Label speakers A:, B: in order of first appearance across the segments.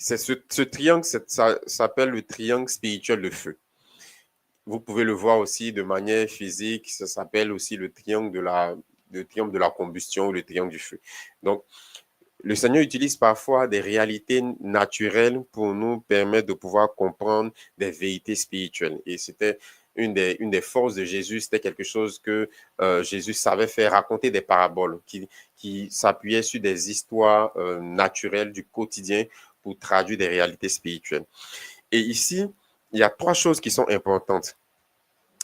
A: C'est ce triangle, ça s'appelle le triangle spirituel de feu. Vous pouvez le voir aussi de manière physique, ça s'appelle aussi le triangle de la combustion, le triangle du feu. Donc, le Seigneur utilise parfois des réalités naturelles pour nous permettre de pouvoir comprendre des vérités spirituelles. Et c'était une des forces de Jésus, c'était quelque chose que Jésus savait faire, raconter des paraboles qui s'appuyaient sur des histoires naturelles du quotidien pour traduire des réalités spirituelles. Et ici, il y a trois choses qui sont importantes.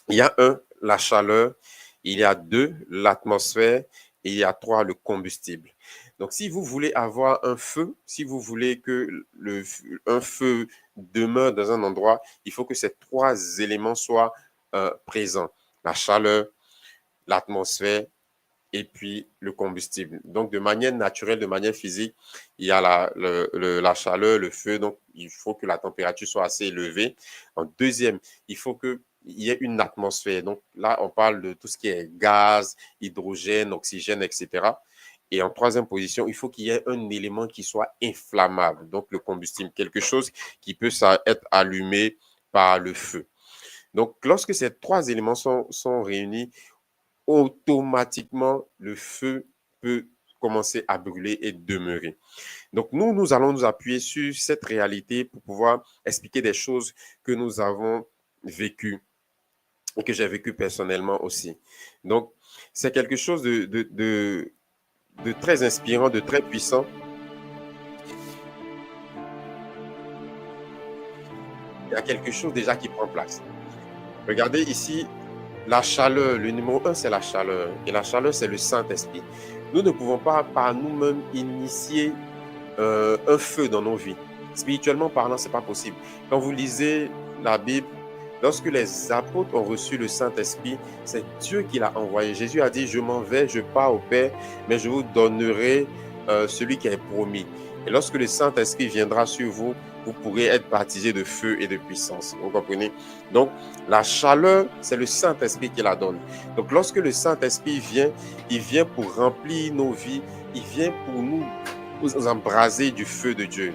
A: Il y a la chaleur, il y a deux, l'atmosphère, et il y a trois, le combustible. Donc, si vous voulez avoir un feu, si vous voulez que un feu demeure dans un endroit, il faut que ces trois éléments soient présents. La chaleur, l'atmosphère et puis le combustible. Donc, de manière naturelle, de manière physique, il y a la chaleur, le feu. Donc, il faut que la température soit assez élevée. En deuxième, il faut qu'il y ait une atmosphère. Donc, là, on parle de tout ce qui est gaz, hydrogène, oxygène, etc. Et en troisième position, il faut qu'il y ait un élément qui soit inflammable. Donc, le combustible, quelque chose qui peut être allumé par le feu. Donc, lorsque ces trois éléments sont réunis, automatiquement, le feu peut commencer à brûler et demeurer. Donc, nous allons nous appuyer sur cette réalité pour pouvoir expliquer des choses que nous avons vécues et que j'ai vécues personnellement aussi. Donc, c'est quelque chose de très inspirant, de très puissant. Il y a quelque chose déjà qui prend place. Regardez ici, la chaleur, le numéro 1, c'est la chaleur. Et la chaleur, c'est le Saint-Esprit. Nous ne pouvons pas par nous-mêmes initier un feu dans nos vies. Spirituellement parlant, ce n'est pas possible. Quand vous lisez la Bible, lorsque les apôtres ont reçu le Saint-Esprit, c'est Dieu qui l'a envoyé. Jésus a dit, je m'en vais, je pars au Père, mais je vous donnerai celui qui est promis. Et lorsque le Saint-Esprit viendra sur vous, vous pourrez être baptisé de feu et de puissance. Vous comprenez? Donc, la chaleur, c'est le Saint-Esprit qui la donne. Donc, lorsque le Saint-Esprit vient, il vient pour remplir nos vies, il vient pour nous embraser du feu de Dieu.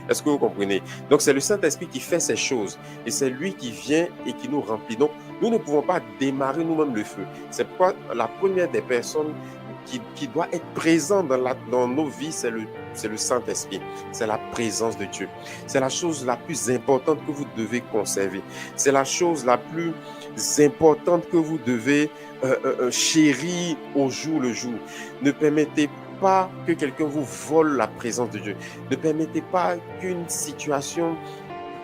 A: Est-ce que vous comprenez? Donc, c'est le Saint-Esprit qui fait ces choses et c'est lui qui vient et qui nous remplit. Donc, nous ne pouvons pas démarrer nous-mêmes le feu. C'est pourquoi la première des personnes qui doit être présente dans nos vies, c'est le Saint-Esprit. C'est la présence de Dieu. C'est la chose la plus importante que vous devez conserver. C'est la chose la plus importante que vous devez chérir au jour le jour. Ne permettez pas que quelqu'un vous vole la présence de Dieu. Ne permettez pas qu'une situation,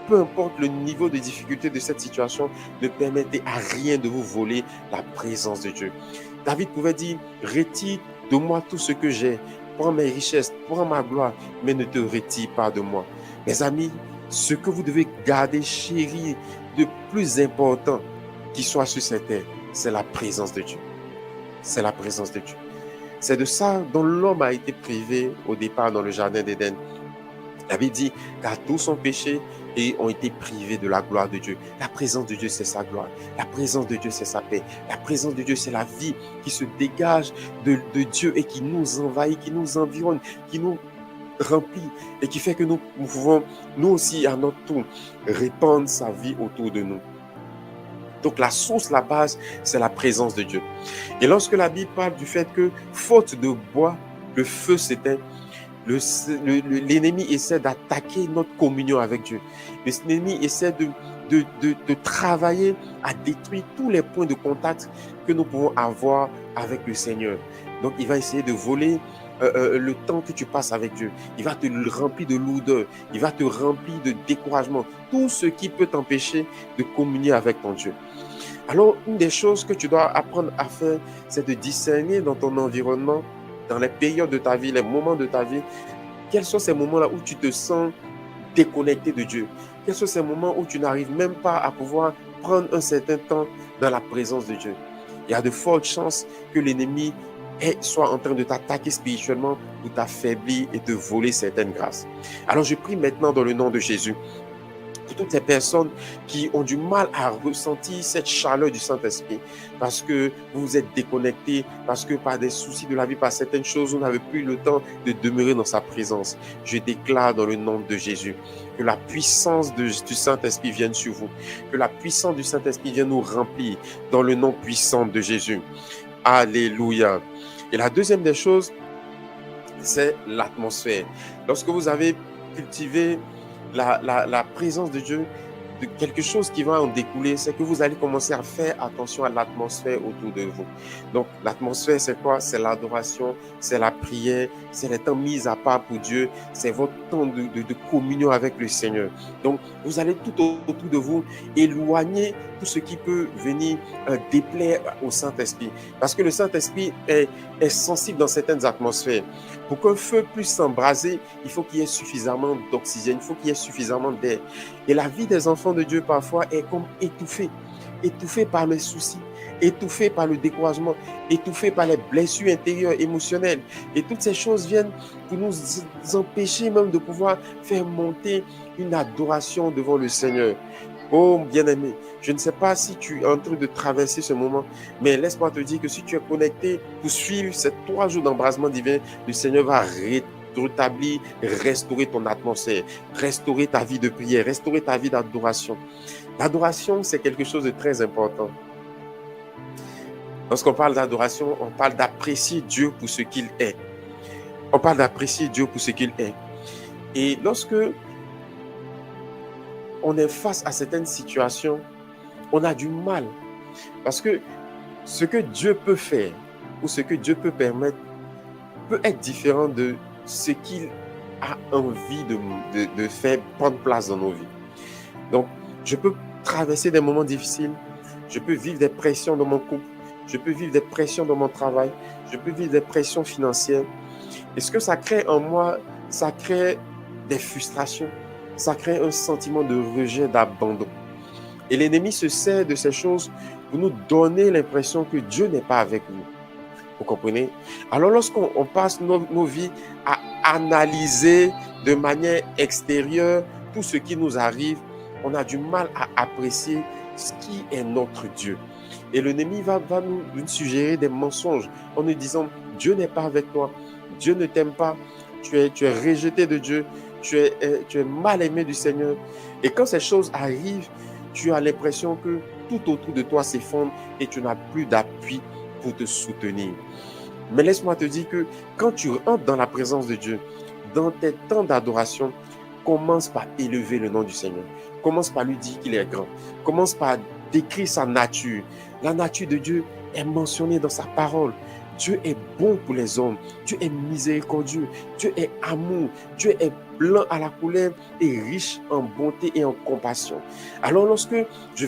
A: peu importe le niveau de difficulté de cette situation, ne permettez à rien de vous voler la présence de Dieu. David pouvait dire, retire de moi tout ce que j'ai, prends mes richesses, prends ma gloire, mais ne te retire pas de moi. Mes amis, ce que vous devez garder, chérir, de plus important qui soit sur cette terre, c'est la présence de Dieu. C'est la présence de Dieu. C'est de ça dont l'homme a été privé au départ dans le jardin d'Éden. La Bible dit, car tous ont péché et ont été privés de la gloire de Dieu. La présence de Dieu, c'est sa gloire. La présence de Dieu, c'est sa paix. La présence de Dieu, c'est la vie qui se dégage de Dieu et qui nous envahit, qui nous environne, qui nous remplit et qui fait que nous pouvons, nous aussi, à notre tour, répandre sa vie autour de nous. Donc la source, la base, c'est la présence de Dieu. Et lorsque la Bible parle du fait que, faute de bois, le feu s'éteint, l'ennemi essaie d'attaquer notre communion avec Dieu. L'ennemi essaie de travailler à détruire tous les points de contact que nous pouvons avoir avec le Seigneur. Donc il va essayer de voler le temps que tu passes avec Dieu. Il va te remplir de lourdeur. Il va te remplir de découragement. Tout ce qui peut t'empêcher de communier avec ton Dieu. Alors, une des choses que tu dois apprendre à faire, c'est de discerner dans ton environnement, dans les périodes de ta vie, les moments de ta vie, quels sont ces moments-là où tu te sens déconnecté de Dieu? Quels sont ces moments où tu n'arrives même pas à pouvoir prendre un certain temps dans la présence de Dieu? Il y a de fortes chances que l'ennemi soit en train de t'attaquer spirituellement pour t'affaiblir et te voler certaines grâces. Alors, je prie maintenant dans le nom de Jésus pour toutes ces personnes qui ont du mal à ressentir cette chaleur du Saint-Esprit, parce que vous vous êtes déconnectés, parce que par des soucis de la vie, par certaines choses, vous n'avez plus le temps de demeurer dans sa présence. Je déclare dans le nom de Jésus que la puissance du Saint-Esprit vienne sur vous, que la puissance du Saint-Esprit vienne nous remplir dans le nom puissant de Jésus. Alléluia. Et la deuxième des choses, c'est l'atmosphère. Lorsque vous avez cultivé la présence de Dieu, de quelque chose qui va en découler, c'est que vous allez commencer à faire attention à l'atmosphère autour de vous. Donc, l'atmosphère, c'est quoi? C'est l'adoration, c'est la prière, c'est les temps mis à part pour Dieu, c'est votre temps de communion avec le Seigneur. Donc, vous allez tout autour de vous éloigner tout ce qui peut venir déplaire au Saint-Esprit. Parce que le Saint-Esprit est sensible dans certaines atmosphères. Pour qu'un feu puisse s'embraser, il faut qu'il y ait suffisamment d'oxygène, il faut qu'il y ait suffisamment d'air. Et la vie des enfants de Dieu parfois est comme étouffée par les soucis, étouffée par le découragement, étouffée par les blessures intérieures, émotionnelles. Et toutes ces choses viennent pour nous empêcher même de pouvoir faire monter une adoration devant le Seigneur. Oh bien-aimé, je ne sais pas si tu es en train de traverser ce moment, mais laisse-moi te dire que si tu es connecté pour suivre ces 3 jours d'embrasement divin, le Seigneur va rétablir, restaurer ton atmosphère, restaurer ta vie de prière, restaurer ta vie d'adoration. L'adoration, c'est quelque chose de très important. Lorsqu'on parle d'adoration, on parle d'apprécier Dieu pour ce qu'il est. On parle d'apprécier Dieu pour ce qu'il est. Et lorsque on est face à certaines situations, on a du mal. Parce que ce que Dieu peut faire ou ce que Dieu peut permettre peut être différent de ce qu'il a envie de faire prendre place dans nos vies. Donc, je peux traverser des moments difficiles, je peux vivre des pressions dans mon couple, je peux vivre des pressions dans mon travail, je peux vivre des pressions financières. Et ce que ça crée en moi, ça crée des frustrations, ça crée un sentiment de rejet, d'abandon. Et l'ennemi se sert de ces choses pour nous donner l'impression que Dieu n'est pas avec nous. Vous comprenez? Alors lorsqu'on passe nos vies à analyser de manière extérieure tout ce qui nous arrive, on a du mal à apprécier ce qui est notre Dieu. Et l'ennemi va nous suggérer des mensonges en nous disant Dieu n'est pas avec toi, Dieu ne t'aime pas, tu es rejeté de Dieu, tu es mal aimé du Seigneur. Et quand ces choses arrivent, tu as l'impression que tout autour de toi s'effondre et tu n'as plus d'appui pour te soutenir. Mais laisse-moi te dire que quand tu entres dans la présence de Dieu, dans tes temps d'adoration, commence par élever le nom du Seigneur. Commence par lui dire qu'il est grand. Commence par décrire sa nature. La nature de Dieu est mentionnée dans sa parole. Dieu est bon pour les hommes. Dieu est miséricordieux. Dieu est amour. Dieu est blanc à la couleur et riche en bonté et en compassion. Alors lorsque je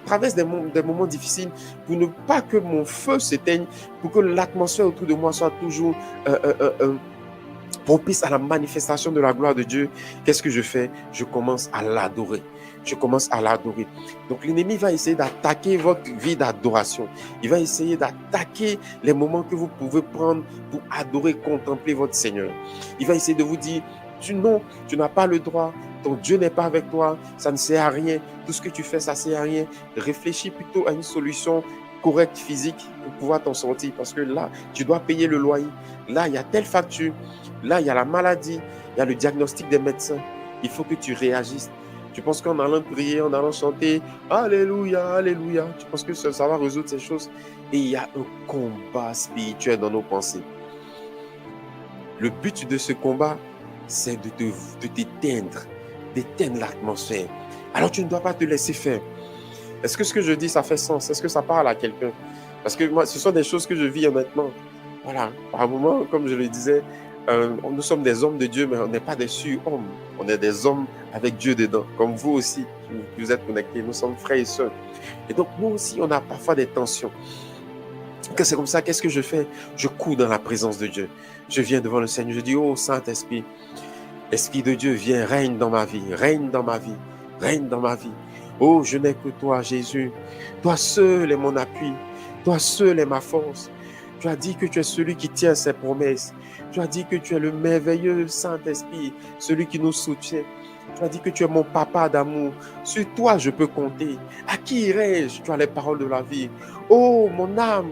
A: traverse des moments difficiles, pour ne pas que mon feu s'éteigne, pour que l'atmosphère autour de moi soit toujours propice à la manifestation de la gloire de Dieu, qu'est-ce que je fais? Je commence à l'adorer. Je commence à l'adorer. Donc l'ennemi va essayer d'attaquer votre vie d'adoration. Il va essayer d'attaquer les moments que vous pouvez prendre pour adorer, contempler votre Seigneur. Il va essayer de vous dire, tu n'as pas le droit, ton Dieu n'est pas avec toi, ça ne sert à rien, tout ce que tu fais, ça ne sert à rien. Réfléchis plutôt à une solution correcte physique pour pouvoir t'en sortir, parce que là, tu dois payer le loyer. Là, il y a telle facture. Là, il y a la maladie, il y a le diagnostic des médecins. Il faut que tu réagisses. Tu penses qu'en allant prier, en allant chanter, Alléluia, Alléluia, tu penses que ça va résoudre ces choses? Et il y a un combat spirituel dans nos pensées. Le but de ce combat, c'est de d'éteindre l'atmosphère. Alors tu ne dois pas te laisser faire. Est-ce que ce que je dis, ça fait sens? Est-ce que ça parle à quelqu'un? Parce que moi, ce sont des choses que je vis honnêtement. Voilà, par un moment, comme je le disais, nous sommes des hommes de Dieu, mais on n'est pas des surhommes. On est des hommes avec Dieu dedans, comme vous aussi, qui vous êtes connectés. Nous sommes frères et sœurs. Et donc, nous aussi, on a parfois des tensions. Que c'est comme ça, qu'est-ce que je fais? Je cours dans la présence de Dieu. Je viens devant le Seigneur, je dis, oh Saint-Esprit, Esprit de Dieu, viens, règne dans ma vie, règne dans ma vie, règne dans ma vie. Oh, je n'ai que toi, Jésus. Toi seul est mon appui. Toi seul est ma force. Tu as dit que tu es celui qui tient ses promesses. Tu as dit que tu es le merveilleux Saint-Esprit, celui qui nous soutient. Tu as dit que tu es mon papa d'amour. Sur toi, je peux compter. À qui irai-je? Tu as les paroles de la vie. Oh, mon âme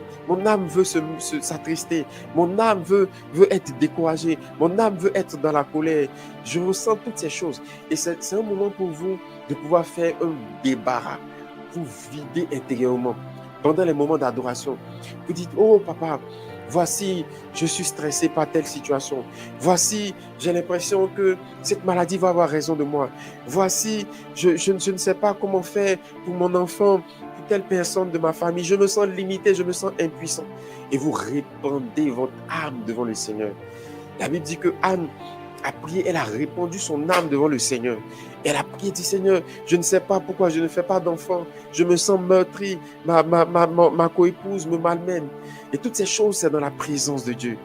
A: veut s'attrister. Mon âme veut être découragée. Mon âme veut être dans la colère. Je ressens toutes ces choses. Et c'est un moment pour vous de pouvoir faire un débarras, vous vider intérieurement. Pendant les moments d'adoration, vous dites, oh papa, voici, je suis stressé par telle situation. Voici, j'ai l'impression que cette maladie va avoir raison de moi. Voici, je ne sais pas comment faire pour mon enfant, pour telle personne de ma famille. Je me sens limité, je me sens impuissant. Et vous répandez votre âme devant le Seigneur. La Bible dit que Anne a prié, elle a répandu son âme devant le Seigneur. Elle a prié, dit Seigneur, je ne sais pas pourquoi je ne fais pas d'enfant. Je me sens meurtri, ma coépouse me malmène. Et toutes ces choses, c'est dans la présence de Dieu.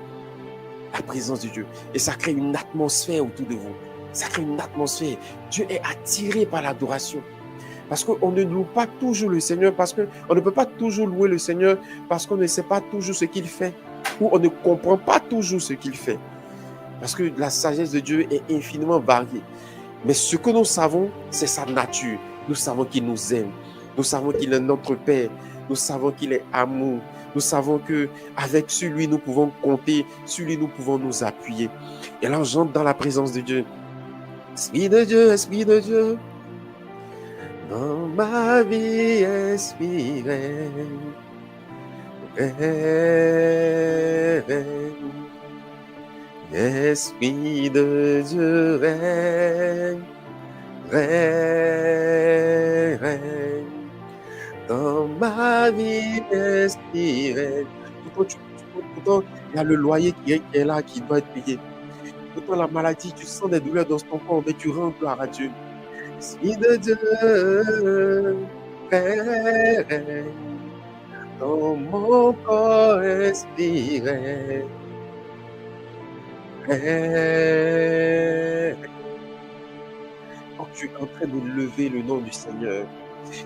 A: La présence de Dieu. Et ça crée une atmosphère autour de vous. Ça crée une atmosphère. Dieu est attiré par l'adoration. Parce qu'on ne loue pas toujours le Seigneur, parce qu'on ne peut pas toujours louer le Seigneur, parce qu'on ne sait pas toujours ce qu'il fait, ou on ne comprend pas toujours ce qu'il fait. Parce que la sagesse de Dieu est infiniment variée. Mais ce que nous savons, c'est sa nature. Nous savons qu'il nous aime. Nous savons qu'il est notre Père. Nous savons qu'il est amour. Nous savons qu'avec sur lui, nous pouvons compter. Sur lui, nous pouvons nous appuyer. Et là, j'entre dans la présence de Dieu. Esprit de Dieu, Esprit de Dieu. Dans ma vie, Esprit règne. Esprit de Dieu règne, règne, dans ma vie, Esprit règne. Pourtant, il y a le loyer qui est là, qui doit être payé. Pourtant, la maladie, tu sens des douleurs dans ton corps, mais tu rends gloire à Dieu. Esprit de Dieu règne, dans mon corps, Esprit règne. Quand tu es en train de lever le nom du Seigneur,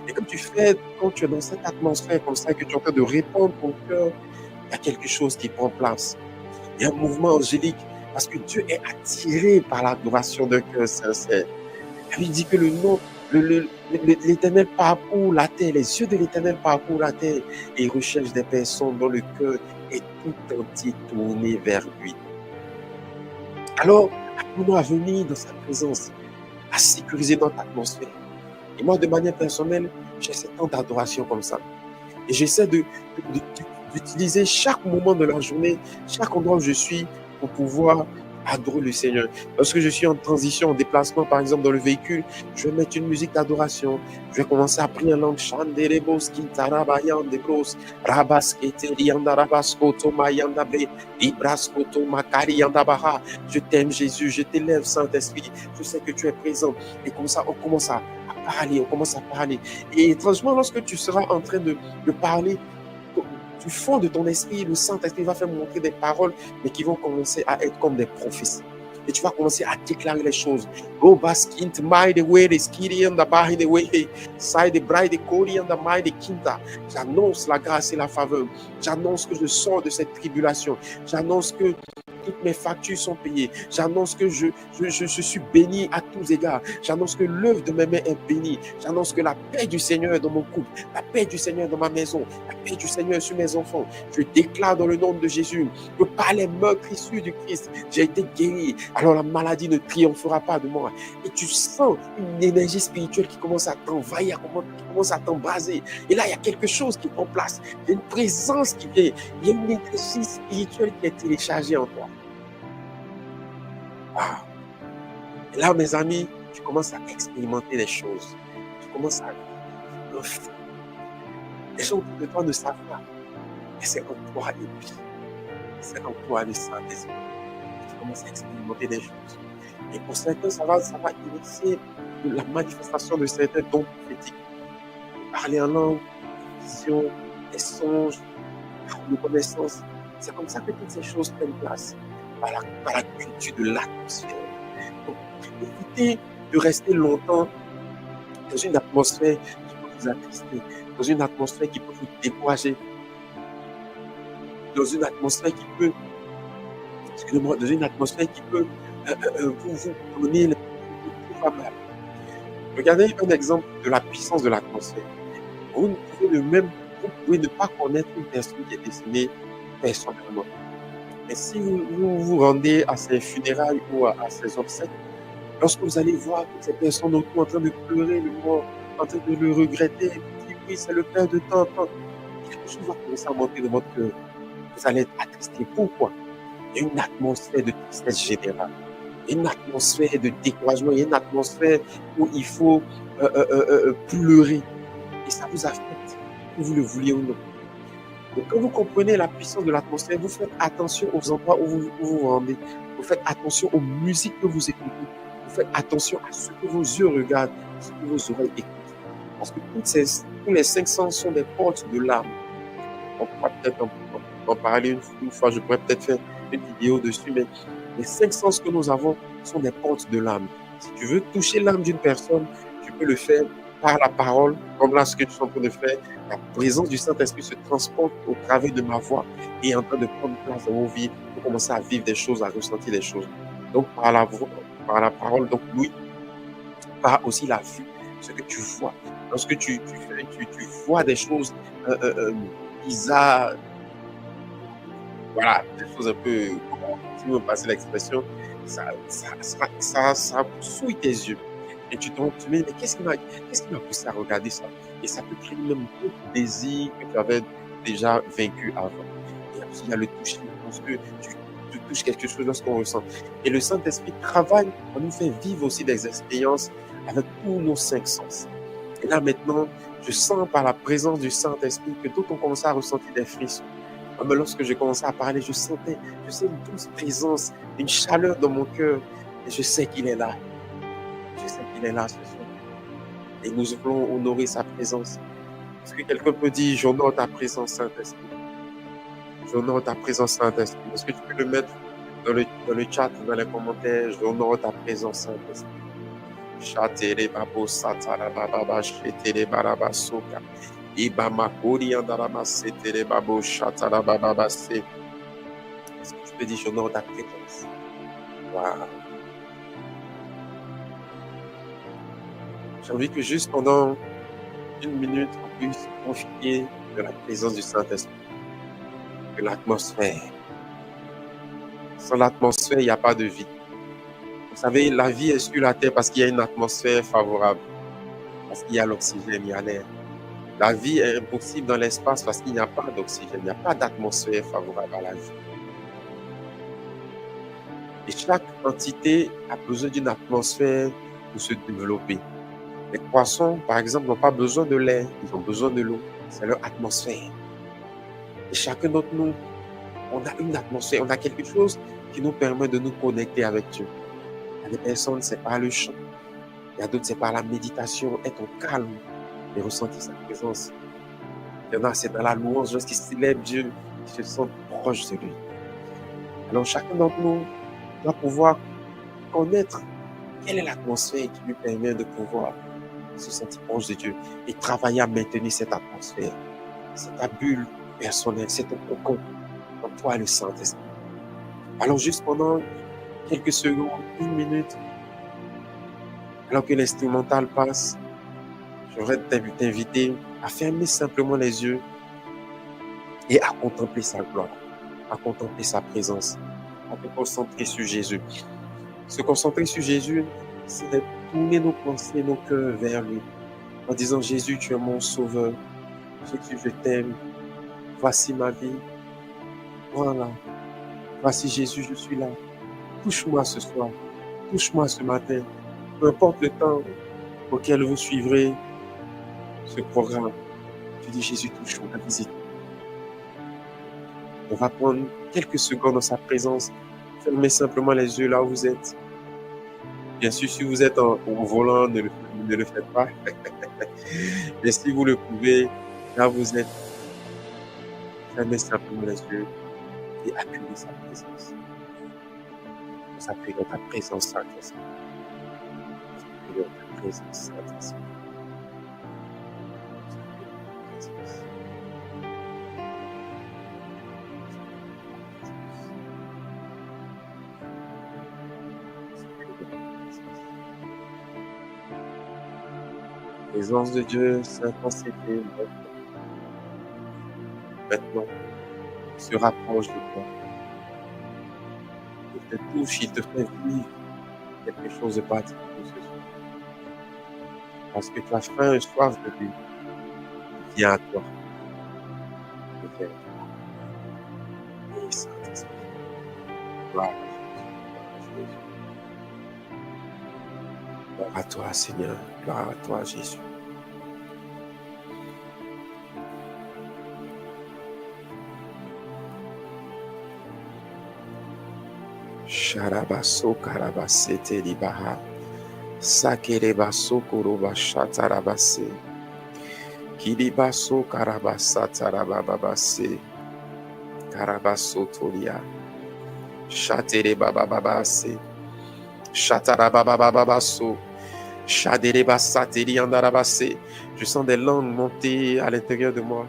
A: et comme tu fais, quand tu es dans cette atmosphère comme ça, que tu es en train de répandre ton cœur, il y a quelque chose qui prend place. Il y a un mouvement angélique, parce que Dieu est attiré par l'adoration d'un cœur sincère. Il dit que le nom, l'Éternel parcourt la terre, les yeux de l'Éternel parcourent la terre, et il recherche des personnes dont le cœur est tout entier tourné vers lui. Alors, apprenons à venir dans sa présence, à sécuriser notre atmosphère. Et moi, de manière personnelle, j'ai ce temps d'adoration comme ça. Et j'essaie d'utiliser chaque moment de la journée, chaque endroit où je suis, pour pouvoir adorer le Seigneur. Lorsque je suis en transition, en déplacement, par exemple, dans le véhicule, je vais mettre une musique d'adoration. Je vais commencer à prier en langue. Je t'aime, Jésus. Je t'élève, Saint-Esprit. Je sais que tu es présent. Et comme ça, on commence à parler. On commence à parler. Et étrangement, lorsque tu seras en train de parler, du fond de ton esprit, le Saint-Esprit va faire montrer des paroles, mais qui vont commencer à être comme des prophéties. Et tu vas commencer à déclarer les choses. Go baskint my the way the skiri and the bahi the way side the bride the kori and the my the kinta. J'annonce la grâce et la faveur. J'annonce que je sors de cette tribulation. J'annonce que toutes mes factures sont payées. J'annonce que je suis béni à tous égards. J'annonce que l'œuvre de mes mains est bénie. J'annonce que la paix du Seigneur est dans mon couple, la paix du Seigneur est dans ma maison, la paix du Seigneur est sur mes enfants. Je déclare dans le nom de Jésus que par les meurtrissures du Christ, j'ai été guéri. Alors la maladie ne triomphera pas de moi. Et tu sens une énergie spirituelle qui commence à t'envahir, qui commence à t'embraser. Et là, il y a quelque chose qui prend place. Il y a une présence qui vient. Il y a une énergie spirituelle qui est téléchargée en toi. Wow. Et là, mes amis, tu commences à expérimenter les choses. Tu commences à vivre. Les gens autour de toi ne savent pas. Mais c'est en toi et puis. C'est en toi le Saint-Esprit. Tu commences à expérimenter des choses. Et pour certains, ça va initier la manifestation de certains dons prophétiques. Parler en langue, des visions, des songes, des connaissances. C'est comme ça que toutes ces choses prennent place. Par la culture de l'atmosphère. Donc, évitez de rester longtemps dans une atmosphère qui peut vous attrister, dans une atmosphère qui peut vous décourager. dans une atmosphère qui peut, excusez-moi, dans une atmosphère qui peut vous donner tout va mal. Regardez un exemple de la puissance de l'atmosphère. Vous ne pouvez le même, vous pouvez ne pas connaître une personne qui est décédée personnellement. Mais si vous rendez à ses funérailles ou à ses obsèques, lorsque vous allez voir toutes ces personnes autour en train de pleurer le mort, en train de le regretter, vous dites oui, c'est le père de tant, tant, quelque chose va commencer à monter de votre cœur. Vous allez être attristé. Pourquoi? Il y a une atmosphère de tristesse générale. Il y a une atmosphère de découragement. Il y a une atmosphère où il faut pleurer. Et ça vous affecte, que vous le vouliez ou non. Donc, quand vous comprenez la puissance de l'atmosphère, vous faites attention aux endroits où vous rendez. Vous faites attention aux musiques que vous écoutez. Vous faites attention à ce que vos yeux regardent, à ce que vos oreilles écoutent. Parce que tous les 5 sens sont des portes de l'âme. On pourra peut-être en parler une fois. Je pourrais peut-être faire une vidéo dessus. Mais les 5 sens que nous avons sont des portes de l'âme. Si tu veux toucher l'âme d'une personne, tu peux le faire par la parole, comme là, ce que tu es en train de faire. La présence du Saint-Esprit se transporte au travers de ma voix et est en train de prendre place dans vos vies pour commencer à vivre des choses, à ressentir des choses. Donc, par la voix, par la parole, donc oui, par aussi la vue, ce que tu vois. Lorsque tu vois des choses bizarres, voilà, des choses un peu, si vous me passez l'expression, ça souille tes yeux. Et tu te dis, mais qu'est-ce qui m'a poussé à regarder ça? Et ça peut créer même d'autres désirs que tu avais déjà vaincu avant. Et aussi, il y a le toucher, lorsque tu touches quelque chose, lorsqu'on ressent. Et le Saint-Esprit travaille, on nous fait vivre aussi des expériences avec tous nos 5 sens. Et là, maintenant, je sens par la présence du Saint-Esprit que d'autres ont commencé à ressentir des frissons. Mais lorsque j'ai commencé à parler, je sens une douce présence, une chaleur dans mon cœur. Et je sais qu'il est là. Je sais qu'il est là ce soir. Et nous voulons honorer sa présence. Est-ce que quelqu'un peut dire, j'honore ta présence, Saint-Esprit? J'honore ta présence, Saint-Esprit. Est-ce que tu peux le mettre dans le chat, dans les commentaires? J'honore ta présence, Saint-Esprit. Chatere babo satara baba shetere baraba soka. Iba makori andarama setere babo shatara baba se. Est-ce que tu peux dire, j'honore ta présence? Wow. J'ai envie que juste pendant 1 minute, on puisse profiter de la présence du Saint-Esprit, de l'atmosphère. Sans l'atmosphère, il n'y a pas de vie. Vous savez, la vie est sur la terre parce qu'il y a une atmosphère favorable, parce qu'il y a l'oxygène, il y a l'air. La vie est impossible dans l'espace parce qu'il n'y a pas d'oxygène, il n'y a pas d'atmosphère favorable à la vie. Et chaque entité a besoin d'une atmosphère pour se développer. Les poissons, par exemple, n'ont pas besoin de l'air, ils ont besoin de l'eau. C'est leur atmosphère. Et chacun d'entre nous, on a une atmosphère, on a quelque chose qui nous permet de nous connecter avec Dieu. Il y a des personnes, c'est par le chant. Il y a d'autres, c'est par la méditation, être au calme et ressentir sa présence. Il y en a, c'est dans la louange, lorsqu'ils célèbrent Dieu, ils se sentent proches de lui. Alors chacun d'entre nous doit pouvoir connaître quelle est l'atmosphère qui lui permet de pouvoir se sentir proche de Dieu et travailler à maintenir cette atmosphère. C'est ta bulle personnelle, c'est ton cocon entre toi et le Saint-Esprit. Alors juste pendant quelques secondes, 1 minute, alors que l'instrumental passe, j'aimerais t'inviter à fermer simplement les yeux et à contempler sa gloire, à contempler sa présence, à te concentrer sur Jésus. Se concentrer sur Jésus, c'est tourner nos pensées, nos cœurs vers lui, en disant, Jésus, tu es mon sauveur. Jésus, je t'aime. Voici ma vie. Voilà. Voici Jésus, je suis là. Touche-moi ce soir. Touche-moi ce matin. Peu importe le temps auquel vous suivrez ce programme. Tu dis, Jésus, touche-moi, visite. On va prendre quelques secondes dans sa présence. Fermez simplement les yeux là où vous êtes. Bien sûr, si vous êtes au volant, ne le faites pas. Mais si vous le pouvez, là où vous êtes, fermez simplement les yeux et accueillez sa présence. On s'appuie dans ta présence, Saint-Esprit. On s'appuie dans ta présence, Saint-Esprit. Présence de Dieu s'intensifie maintenant, se rapproche de toi. Il te touche, il te fait vivre quelque chose de particulier ce soir. Parce que tu as faim et soif de lui. Viens à toi. Viens à toi. Oui, Saint-Esprit. Gloire à Jésus. Gloire à toi, Seigneur. Gloire à toi, Jésus. Sharabaso karabasete libaha. Sakerebaso koroba shatarabase. Kiribaso karabasatarabababase. Karabaso tolia. Shaterebabababase. Shatarababababaso. Shaderebasateri andarabase. Je sens des langues monter à l'intérieur de moi.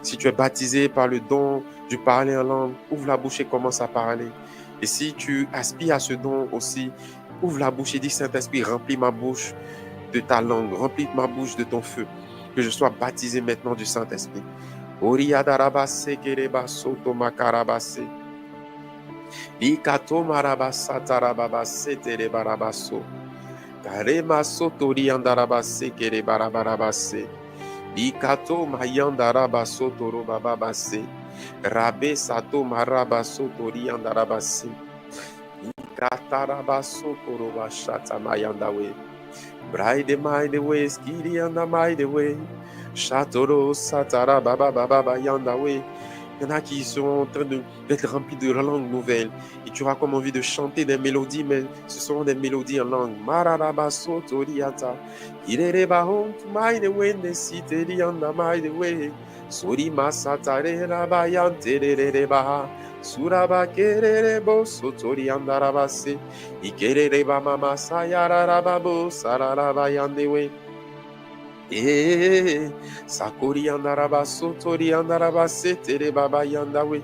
A: Si tu es baptisé par le don du parler en langue, ouvre la bouche et commence à parler. Et si tu aspires à ce don aussi, ouvre la bouche et dis, Saint-Esprit, remplis ma bouche de ta langue, remplis ma bouche de ton feu, que je sois baptisé maintenant du Saint-Esprit. Oriadarabase kerebasoto makarabase. Ikato marabasatarababase terebarabaso. Karema sotori andarabase kerebarabarabase. Ikato mayandarabaso torobababase. Rabe sato marabaso tori andarabase. Ikatarabaso torobashata mayandawe. Bride my way, skiri anda my way. Shatoro satara baba baba yandawe. Il y en a qui sont en train d'être remplis de langues nouvelles. Et tu auras comme envie de chanter des mélodies, mais ce seront des mélodies en langue. Mararabaso toriata. Irereba hon to my way, nesiteri anda my way. Sori masatare rabayante rereba. Suraba kererebo sotori andarabase. Ikerereba mama sayararababo sararabayandewe. Sakori andaraba sotori andaraba setere baba yandawe.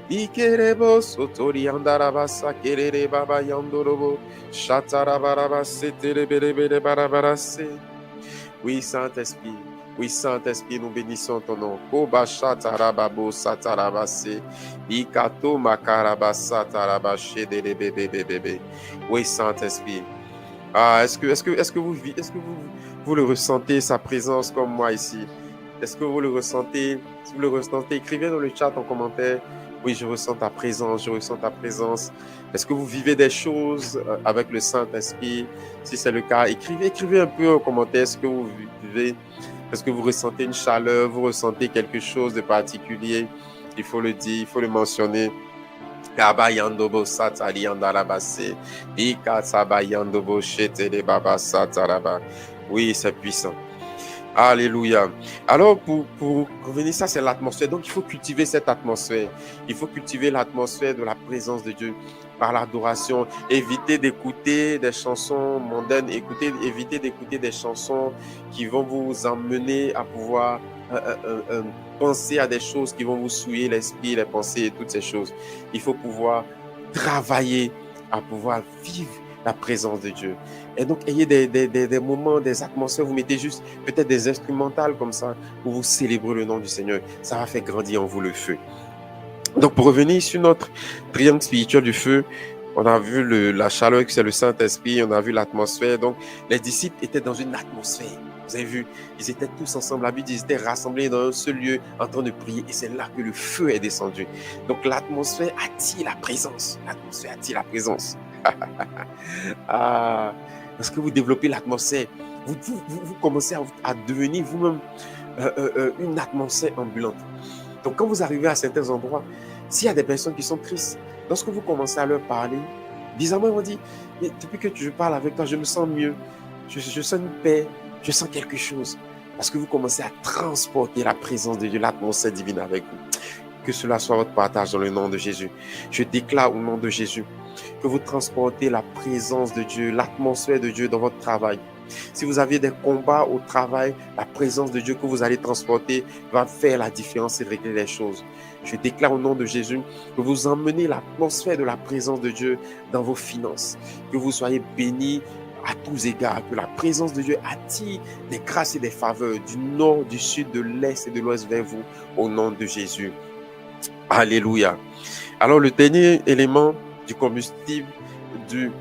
A: Ikerebo sotori andaraba sakerere baba yandorobo. Shatarabaraba setere berebere barabarase. Oui, Saint-Esprit. Oui, Saint-Esprit, nous bénissons ton nom. Koba shatarababo satarabase. Ikato makaraba satarabashe de bébé. Oui, Saint-Esprit. Ah, est-ce que vous le ressentez, sa présence comme moi ici? Est-ce que vous le ressentez? Si vous le ressentez, écrivez dans le chat en commentaire. Oui, je ressens ta présence, je ressens ta présence. Est-ce que vous vivez des choses avec le Saint-Esprit? Si c'est le cas, écrivez un peu en commentaire ce que vous vivez. Est-ce que vous ressentez une chaleur, vous ressentez quelque chose de particulier? Il faut le dire, il faut le mentionner. Kabayandobo satari andarabase. Ikasabayandobo shetele baba sataraba. Oui, c'est puissant. Alléluia. Alors, pour revenir, ça c'est l'atmosphère. Donc, il faut cultiver cette atmosphère. Il faut cultiver l'atmosphère de la présence de Dieu par l'adoration. Évitez d'écouter des chansons mondaines. Évitez d'écouter des chansons qui vont vous emmener à pouvoir penser à des choses qui vont vous souiller l'esprit, les pensées et toutes ces choses. Il faut pouvoir travailler à pouvoir vivre la présence de Dieu. Et donc, ayez des moments, des atmosphères, vous mettez juste peut-être des instrumentales comme ça, où vous célébrez le nom du Seigneur. Ça va faire grandir en vous le feu. Donc, pour revenir sur notre triangle spirituel du feu, on a vu la chaleur, c'est le Saint-Esprit, on a vu l'atmosphère. Donc, les disciples étaient dans une atmosphère. Vous avez vu, ils étaient tous ensemble. La Bible dit, ils étaient rassemblés dans un seul lieu en train de prier. Et c'est là que le feu est descendu. Donc, l'atmosphère attire la présence. L'atmosphère attire la présence. Ah, parce que vous développez l'atmosphère, vous commencez à devenir vous-même une atmosphère ambulante. Donc, quand vous arrivez à certains endroits, s'il y a des personnes qui sont tristes, lorsque vous commencez à leur parler, bizarrement, ils vont dire, mais depuis que je parle avec toi, je me sens mieux, je sens une paix, je sens quelque chose. Parce que vous commencez à transporter la présence de Dieu, l'atmosphère divine avec vous. Que cela soit votre partage dans le nom de Jésus. Je déclare au nom de Jésus que vous transportez la présence de Dieu, l'atmosphère de Dieu dans votre travail. Si vous aviez des combats au travail, la présence de Dieu que vous allez transporter va faire la différence et régler les choses. Je déclare au nom de Jésus que vous emmenez l'atmosphère de la présence de Dieu dans vos finances, que vous soyez bénis à tous égards, que la présence de Dieu attire des grâces et des faveurs du nord, du sud, de l'est et de l'ouest vers vous, au nom de Jésus. Alléluia. Alors, le dernier élément du combustible du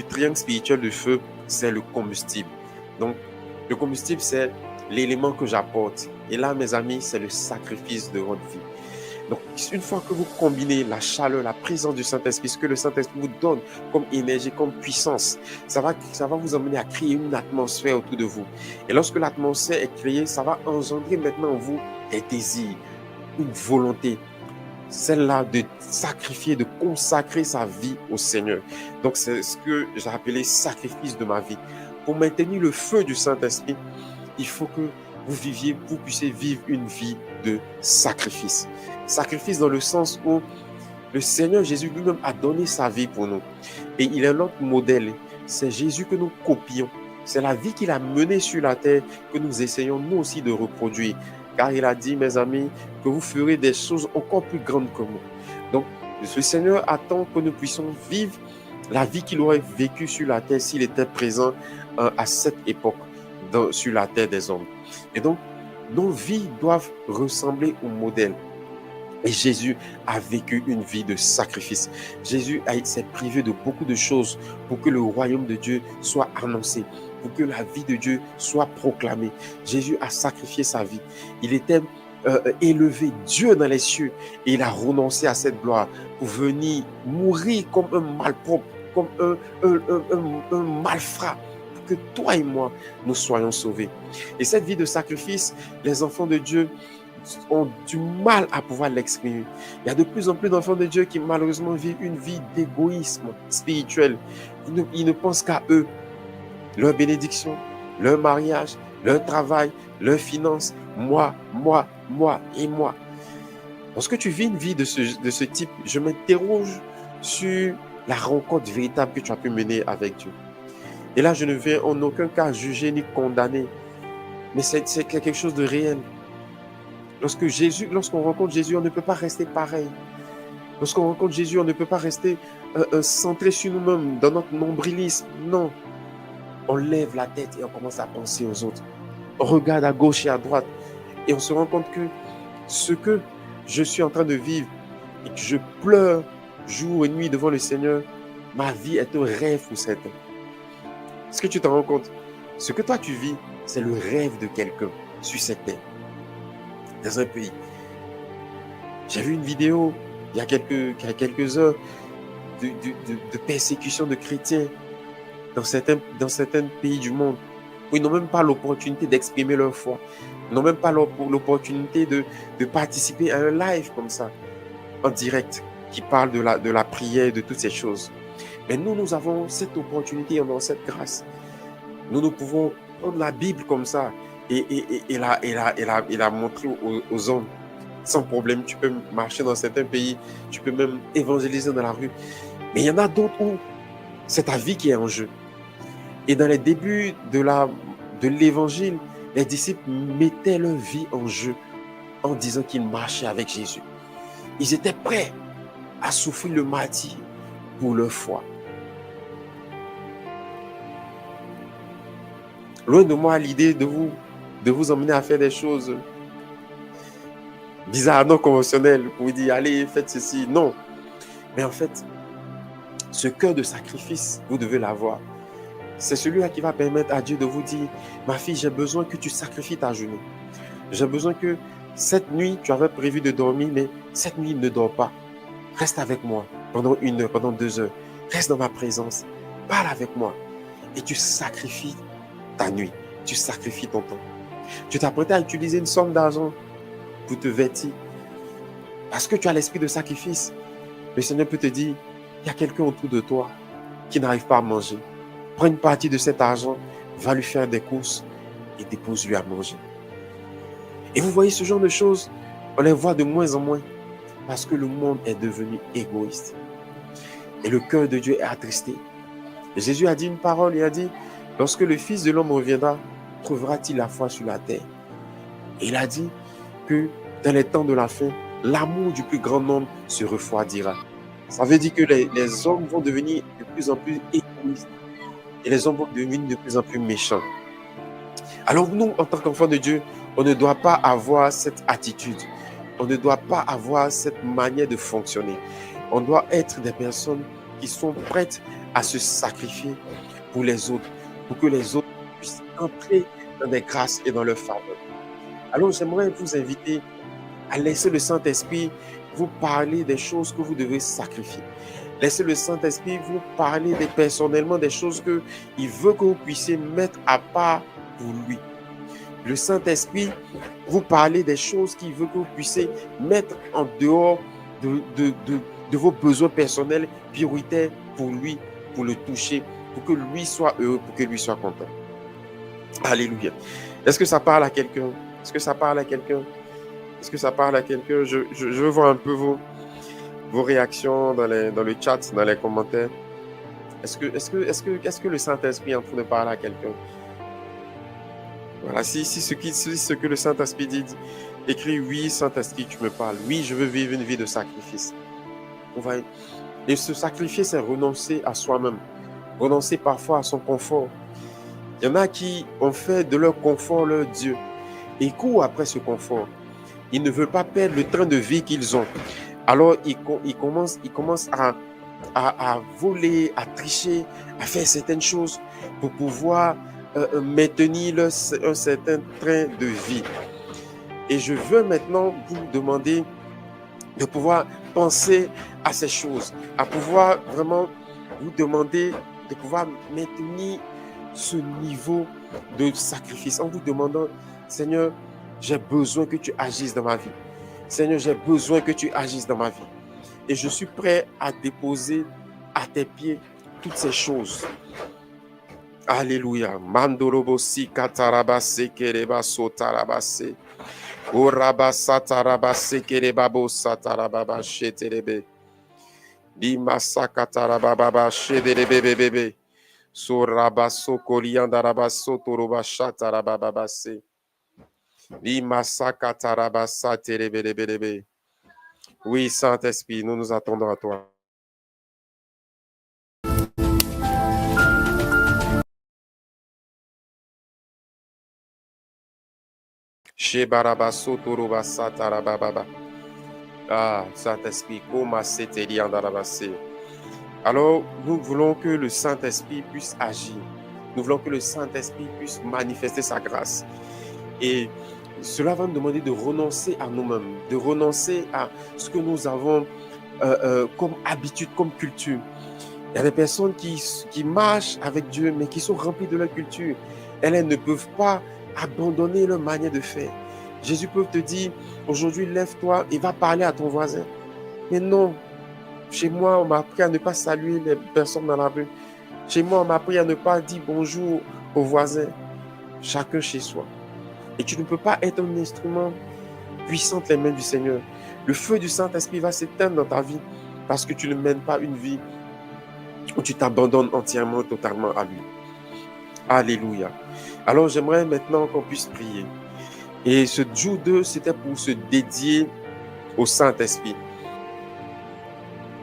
A: triangle spirituel du feu, c'est le combustible. Donc, le combustible, c'est l'élément que j'apporte. Et là, mes amis, c'est le sacrifice de votre vie. Donc, une fois que vous combinez la chaleur, la présence du Saint-Esprit, ce que le Saint-Esprit vous donne comme énergie, comme puissance, ça va vous emmener à créer une atmosphère autour de vous. Et lorsque l'atmosphère est créée, ça va engendrer maintenant en vous des désirs, une volonté, celle-là de sacrifier, de consacrer sa vie au Seigneur. Donc, c'est ce que j'ai appelé sacrifice de ma vie. Pour maintenir le feu du Saint-Esprit, il faut que vous puissiez vivre une vie de sacrifice. Sacrifice dans le sens où le Seigneur Jésus lui-même a donné sa vie pour nous. Et il est notre modèle. C'est Jésus que nous copions. C'est la vie qu'il a menée sur la terre que nous essayons nous aussi de reproduire. Car il a dit, mes amis, que vous ferez des choses encore plus grandes que moi. Donc, le Seigneur attend que nous puissions vivre la vie qu'il aurait vécue sur la terre s'il était présent à cette époque sur la terre des hommes. Et donc, nos vies doivent ressembler au modèle. Et Jésus a vécu une vie de sacrifice. Jésus s'est privé de beaucoup de choses pour que le royaume de Dieu soit annoncé, pour que la vie de Dieu soit proclamée. Jésus a sacrifié sa vie. Il était élevé Dieu dans les cieux et il a renoncé à cette gloire pour venir mourir comme un malpropre, comme un malfrat, pour que toi et moi, nous soyons sauvés. Et cette vie de sacrifice, les enfants de Dieu ont du mal à pouvoir l'exprimer. Il y a de plus en plus d'enfants de Dieu qui malheureusement vivent une vie d'égoïsme spirituel. Ils ne pensent qu'à eux, leur bénédiction, leur mariage, leur travail, leurs finances, moi et moi. Lorsque tu vis une vie de ce type, je m'interroge sur la rencontre véritable que tu as pu mener avec Dieu. Et là, je ne vais en aucun cas juger ni condamner, mais c'est quelque chose de réel. Lorsqu'on rencontre Jésus, on ne peut pas rester pareil. Lorsqu'on rencontre Jésus, on ne peut pas rester centré sur nous-mêmes, dans notre nombrilisme. Non. On lève la tête et on commence à penser aux autres. On regarde à gauche et à droite et on se rend compte que ce que je suis en train de vivre et que je pleure jour et nuit devant le Seigneur, ma vie est un rêve pour certains. Est-ce que tu t'en rends compte? Ce que toi tu vis, c'est le rêve de quelqu'un sur cette terre, dans un pays. J'ai vu une vidéo il y a quelques heures de persécution de chrétiens dans certains pays du monde où ils n'ont même pas l'opportunité d'exprimer leur foi. Ils n'ont même pas l'opportunité de participer à un live comme ça, en direct, qui parle de la prière, de toutes ces choses. Mais nous avons cette opportunité, on a cette grâce. Nous pouvons prendre la Bible comme ça et la montrer aux hommes sans problème. Tu peux marcher dans certains pays, tu peux même évangéliser dans la rue. Mais il y en a d'autres où c'est ta vie qui est en jeu. Et dans les débuts de l'évangile, les disciples mettaient leur vie en jeu en disant qu'ils marchaient avec Jésus. Ils étaient prêts à souffrir le martyre pour leur foi. Loin de moi l'idée de vous emmener à faire des choses bizarres, non conventionnelles, pour vous dire, allez, faites ceci. Non. Mais en fait, ce cœur de sacrifice, vous devez l'avoir. C'est celui-là qui va permettre à Dieu de vous dire, ma fille, j'ai besoin que tu sacrifies ta journée. J'ai besoin que cette nuit, tu avais prévu de dormir, mais cette nuit, ne dors pas. Reste avec moi pendant 1 heure, pendant 2 heures. Reste dans ma présence. Parle avec moi. Et tu sacrifies ta nuit. Tu sacrifies ton temps. Tu t'apprêtes à utiliser une somme d'argent pour te vêtir. Parce que tu as l'esprit de sacrifice. Le Seigneur peut te dire, il y a quelqu'un autour de toi qui n'arrive pas à manger. Prends une partie de cet argent, va lui faire des courses et dépose-lui à manger. Et vous voyez ce genre de choses, on les voit de moins en moins parce que le monde est devenu égoïste. Et le cœur de Dieu est attristé. Et Jésus a dit une parole, il a dit, lorsque le Fils de l'homme reviendra, trouvera-t-il la foi sur la terre? Et il a dit que dans les temps de la fin, l'amour du plus grand nombre se refroidira. Ça veut dire que les hommes vont devenir de plus en plus égoïstes. Et les hommes vont devenir de plus en plus méchants. Alors nous, en tant qu'enfants de Dieu, on ne doit pas avoir cette attitude. On ne doit pas avoir cette manière de fonctionner. On doit être des personnes qui sont prêtes à se sacrifier pour les autres, pour que les autres puissent entrer dans des grâces et dans leur faveur. Alors j'aimerais vous inviter à laisser le Saint-Esprit vous parler des choses que vous devez sacrifier. Laissez le Saint-Esprit vous parler personnellement des choses qu'il veut que vous puissiez mettre à part pour lui. Le Saint-Esprit vous parler des choses qu'il veut que vous puissiez mettre en dehors de vos besoins personnels prioritaires pour lui, pour le toucher, pour que lui soit heureux, pour que lui soit content. Alléluia. Est-ce que ça parle à quelqu'un? Est-ce que ça parle à quelqu'un? Est-ce que ça parle à quelqu'un? Je veux voir un peu vos réactions dans le chat, dans les commentaires. Est-ce que le Saint-Esprit est en train de parler à quelqu'un? Voilà, si ce que le Saint-Esprit dit, écrit oui, Saint-Esprit, tu me parles. Oui, je veux vivre une vie de sacrifice. Et se sacrifier, c'est renoncer à soi-même, renoncer parfois à son confort. Il y en a qui ont fait de leur confort leur Dieu et courent après ce confort. Ils ne veulent pas perdre le train de vie qu'ils ont. Alors, ils commencent à voler, à tricher, à faire certaines choses pour pouvoir maintenir un certain train de vie. Et je veux maintenant vous demander de pouvoir penser à ces choses, à pouvoir vraiment vous demander de pouvoir maintenir ce niveau de sacrifice en vous demandant, Seigneur, j'ai besoin que tu agisses dans ma vie. Seigneur, j'ai besoin que tu agisses dans ma vie. Et je suis prêt à déposer à tes pieds toutes ces choses. Alléluia. Mandorobosi katarabase kerebaso tarabase. Orabasa tarabase kerebabo satarababa sheterebe. Dimasa katarababa shederebebebe. Sorabaso koliandarabaso torobasha tarababase. Dimasa katarabasa terebebebe. Oui, Saint-Esprit, nous nous attendons à toi. Shebarabaso torobasa tarababa. Ah, Saint-Esprit, comment c'était andarabase. Alors, nous voulons que le Saint-Esprit puisse agir. Nous voulons que le Saint-Esprit puisse manifester sa grâce. Et cela va nous demander de renoncer à nous-mêmes, de renoncer à ce que nous avons comme habitude, comme culture. Il y a des personnes qui marchent avec Dieu, mais qui sont remplies de leur culture. Elles ne peuvent pas abandonner leur manière de faire. Jésus peut te dire, aujourd'hui, lève-toi et va parler à ton voisin. Mais non, chez moi, on m'a appris à ne pas saluer les personnes dans la rue. Chez moi, on m'a appris à ne pas dire bonjour aux voisins. Chacun chez soi. Et tu ne peux pas être un instrument puissant entre les mains du Seigneur. Le feu du Saint-Esprit va s'éteindre dans ta vie parce que tu ne mènes pas une vie où tu t'abandonnes entièrement, totalement à lui. Alléluia. Alors, j'aimerais maintenant qu'on puisse prier. Et ce jour 2, c'était pour se dédier au Saint-Esprit.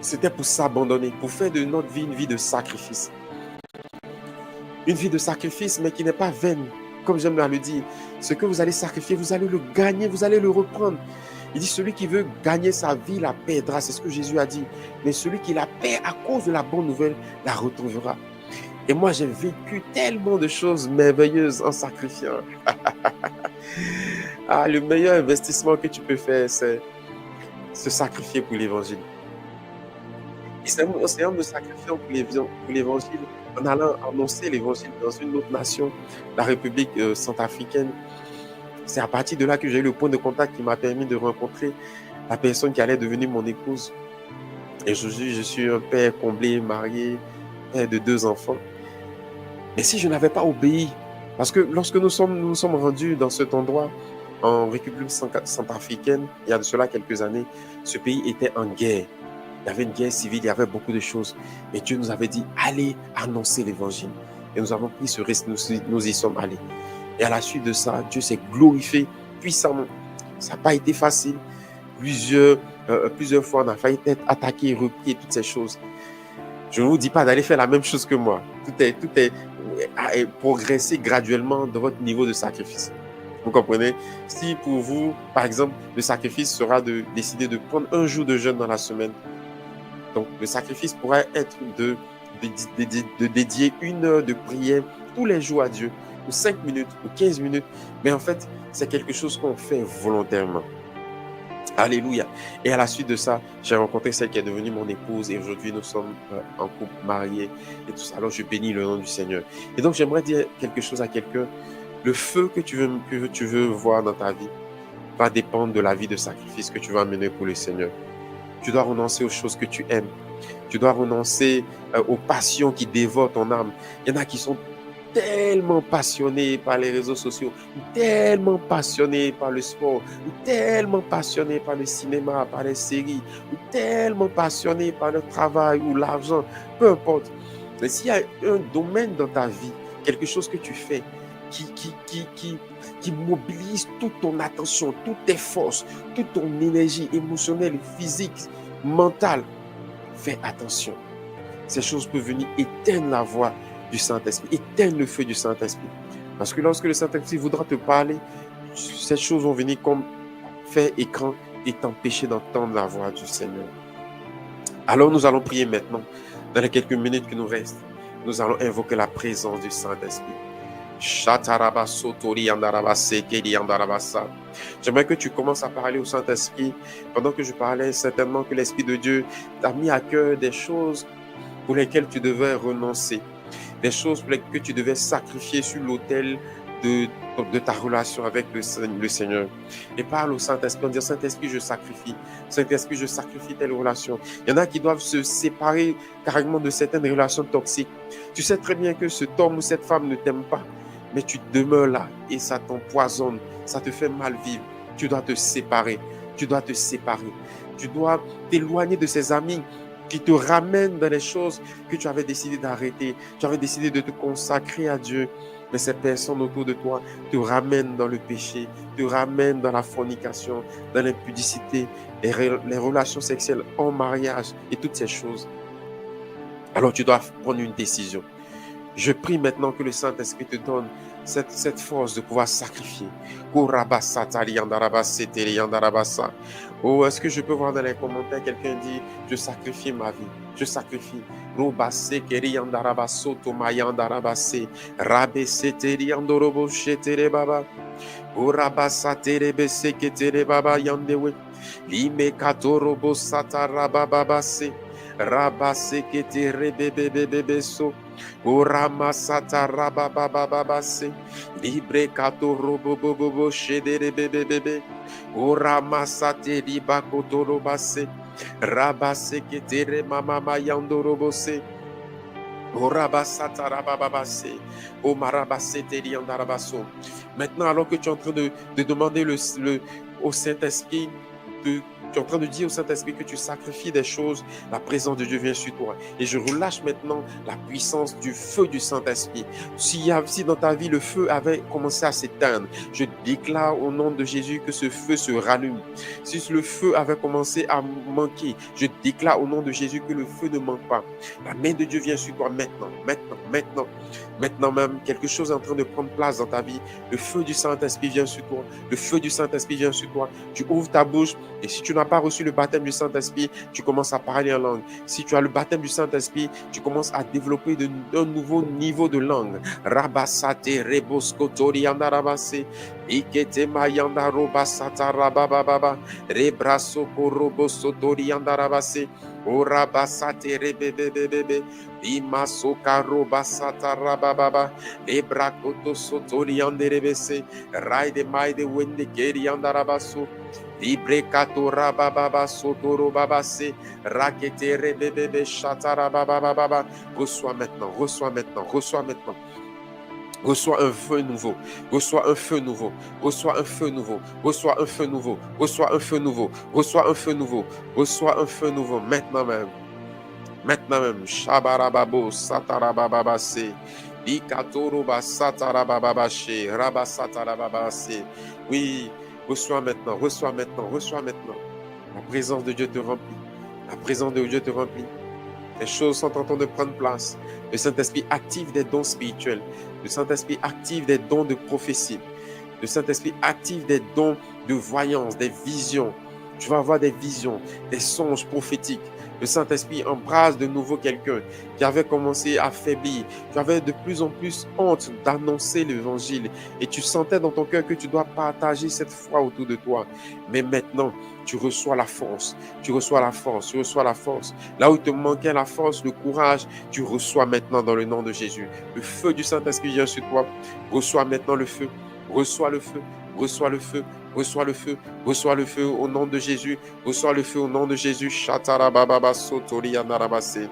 A: C'était pour s'abandonner, pour faire de notre vie une vie de sacrifice. Une vie de sacrifice, mais qui n'est pas vaine. Comme j'aime à le dire, ce que vous allez sacrifier, vous allez le gagner, vous allez le reprendre. Il dit, celui qui veut gagner sa vie la perdra, c'est ce que Jésus a dit. Mais celui qui la perd à cause de la bonne nouvelle, la retrouvera. Et moi, j'ai vécu tellement de choses merveilleuses en sacrifiant. Ah, le meilleur investissement que tu peux faire, c'est se sacrifier pour l'évangile. Et c'est en me sacrifiant pour l'évangile, en allant annoncer l'évangile dans une autre nation, la République centrafricaine. C'est à partir de là que j'ai eu le point de contact qui m'a permis de rencontrer la personne qui allait devenir mon épouse. Et aujourd'hui, je suis un père comblé, marié, père de 2 enfants. Mais si je n'avais pas obéi, parce que lorsque nous sommes rendus dans cet endroit, en République centrafricaine, il y a de cela quelques années, ce pays était en guerre. Il y avait une guerre civile, il y avait beaucoup de choses. Mais Dieu nous avait dit, allez annoncer l'évangile. Et nous avons pris ce risque, nous y sommes allés. Et à la suite de ça, Dieu s'est glorifié puissamment. Ça n'a pas été facile. Plusieurs fois, on a failli être attaqué, repris et toutes ces choses. Je ne vous dis pas d'aller faire la même chose que moi. Tout progresser graduellement dans votre niveau de sacrifice. Vous comprenez? Si pour vous, par exemple, le sacrifice sera de décider de prendre un jour de jeûne dans la semaine, donc le sacrifice pourrait être de dédier 1 heure de prière tous les jours à Dieu, ou 5 minutes, ou 15 minutes, mais en fait, c'est quelque chose qu'on fait volontairement. Alléluia. Et à la suite de ça, j'ai rencontré celle qui est devenue mon épouse et aujourd'hui nous sommes en couple marié et tout ça. Alors je bénis le nom du Seigneur. Et donc j'aimerais dire quelque chose à quelqu'un. Le feu que tu veux voir dans ta vie va dépendre de la vie de sacrifice que tu vas mener pour le Seigneur. Tu dois renoncer aux choses que tu aimes. Tu dois renoncer aux passions qui dévorent ton âme. Il y en a qui sont tellement passionnés par les réseaux sociaux, tellement passionnés par le sport, tellement passionnés par le cinéma, par les séries, tellement passionnés par le travail ou l'argent, peu importe. Mais s'il y a un domaine dans ta vie, quelque chose que tu fais qui mobilise toute ton attention, toutes tes forces, toute ton énergie émotionnelle, physique, mentale, fais attention. Ces choses peuvent venir éteindre la voix du Saint-Esprit, éteindre le feu du Saint-Esprit. Parce que lorsque le Saint-Esprit voudra te parler, ces choses vont venir comme faire écran et t'empêcher d'entendre la voix du Seigneur. Alors nous allons prier maintenant. Dans les quelques minutes qui nous restent, nous allons invoquer la présence du Saint-Esprit. J'aimerais que tu commences à parler au Saint-Esprit. Pendant que je parlais, certainement que l'Esprit de Dieu t'a mis à cœur des choses pour lesquelles tu devais renoncer, des choses pour lesquelles tu devais sacrifier sur l'autel de ta relation avec le Seigneur. Et parle au Saint-Esprit en disant: Saint-Esprit, je sacrifie. Saint-Esprit, je sacrifie telle relation. Il y en a qui doivent se séparer carrément de certaines relations toxiques. Tu sais très bien que cet homme ou cette femme ne t'aime pas, mais tu demeures là et ça t'empoisonne, ça te fait mal vivre. Tu dois te séparer. Tu dois te séparer. Tu dois t'éloigner de ces amis qui te ramènent dans les choses que tu avais décidé d'arrêter. Tu avais décidé de te consacrer à Dieu. Mais ces personnes autour de toi te ramènent dans le péché, te ramènent dans la fornication, dans l'impudicité, les relations sexuelles en mariage et toutes ces choses. Alors tu dois prendre une décision. Je prie maintenant que le Saint-Esprit te donne cette force de pouvoir sacrifier. Oh, est-ce que je peux voir dans les commentaires quelqu'un dit: je sacrifie ma vie, je sacrifie. Orama sata rababababase libre kato robobobo shedere bebebebe orama sate liba kotorobase rabase ketere mama mayandorobose oraba sata rabababase omarabase teriandarabaso. Maintenant, alors que tu es en train de demander au Saint-Esprit tu es en train de dire au Saint-Esprit que tu sacrifies des choses, la présence de Dieu vient sur toi. Et je relâche maintenant la puissance du feu du Saint-Esprit. Si dans ta vie le feu avait commencé à s'éteindre, je déclare au nom de Jésus que ce feu se rallume. Si le feu avait commencé à manquer, je déclare au nom de Jésus que le feu ne manque pas. La main de Dieu vient sur toi maintenant. Maintenant même, quelque chose est en train de prendre place dans ta vie. Le feu du Saint-Esprit vient sur toi. Le feu du Saint-Esprit vient sur toi. Tu ouvres ta bouche et si tu n'as pas reçu le baptême du Saint-Esprit, tu commences à parler en langue. Si tu as le baptême du Saint-Esprit, tu commences à développer un nouveau niveau de langue. Rabasate reboskotori andarabase, ikete mayanda robasata rabababa, rebrasoko robosotori andarabase, orabasate rebebebebe, imasoka robasata rabababa, lebrakoto sotori anderebese, raide maide wende keri andarabaso. Libre katora baba sotoro baba se raketere bébé chatara baba. Reçois maintenant. Reçois un feu nouveau. Reçois un feu nouveau. Reçois un feu nouveau. Reçois un feu nouveau. Reçois un feu nouveau. Reçois un feu nouveau. Reçois un feu nouveau. Maintenant même. Shabarababo satara baba se. Ikatoro ba satara baba she. Raba satara baba se. Oui. Reçois maintenant. La présence de Dieu te remplit. Les choses sont en train de prendre place. Le Saint-Esprit active des dons spirituels. Le Saint-Esprit active des dons de prophétie. Le Saint-Esprit active des dons de voyance, des visions. Tu vas avoir des visions, des songes prophétiques. Le Saint-Esprit embrasse de nouveau quelqu'un qui avait commencé à faiblir. Tu avais de plus en plus honte d'annoncer l'évangile et tu sentais dans ton cœur que tu dois partager cette foi autour de toi. Mais maintenant, tu reçois la force, tu reçois la force, tu reçois la force. Là où il te manquait la force, le courage, tu reçois maintenant dans le nom de Jésus. Le feu du Saint-Esprit vient sur toi. Reçois maintenant le feu. Reçois le feu. Reçois le feu. Reçois le feu. Reçois le feu au nom de Jésus. Reçois le feu au nom de Jésus. Shatarababa sotori yanarabase.